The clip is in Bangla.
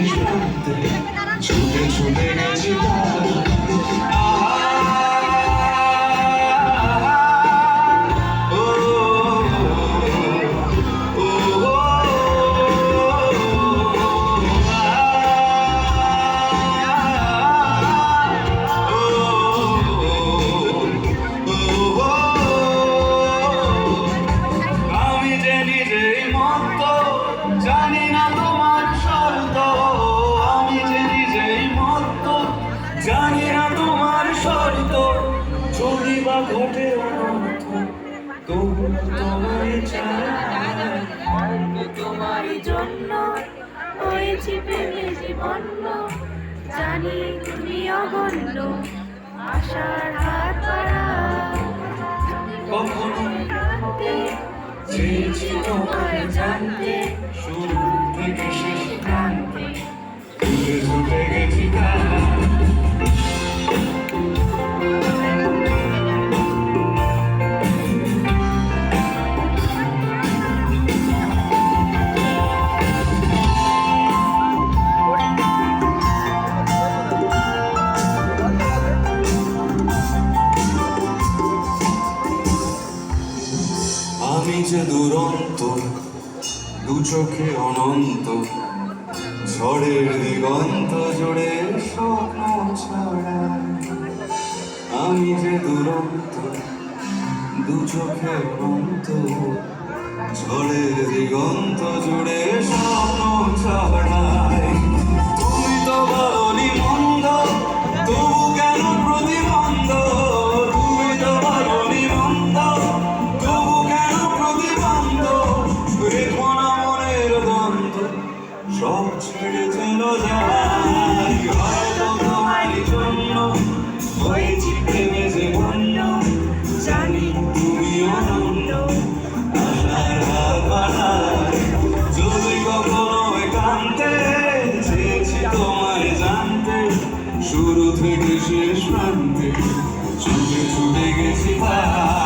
শেষ প্রান্তে ছুটে ছুটে গেছি জানি না তোমার শর্ত, আমি যে নিজেই মত্ত, জানি না তোমার শর্ত, যদি বা ঘটে অনর্থ, তবু তোমায় চাই। তোমার জন্য হয়েছি প্রেমে জীবন্য, জানি তুমি অগণ্য, আশার হাত বাড়াও। কখনো চেয়েছি তোমায় জানতে, শুরু থেকে শেষ প্রান্তে ছুটে ছুটে গেছি আমি যে দুরন্ত, দু চোখে অনন্ত, ঝড়ের দিগন্ত জুড়ে স্বপ্ন ছড়া। আমি যে দুরন্ত, দু চোখে অনন্ত, ঝড়ের দিগন্ত জুড়ে স্বপ্ন ছড়ায়। তুমি তো বলনি মন্দ, তবু কেন প্রতিবন্ধ? তুমি তো বলনি মন্দ, তবু কেন প্রতিবন্ধ? রেখো না মনের দ্বন্দ্ব, সব ছেড়ে চলো যাই। হয়তো তোমার জন্য হয়েছি প্রেমে যে বন্য, জানি তুমি অনন্য, আশার হাত বাড়াই। যদি কখনো একান্তে চেয়েছি তোমায় জানতে, শুরু থেকে শেষ প্রান্তে ছুটে ছুটে গেছি ভাই।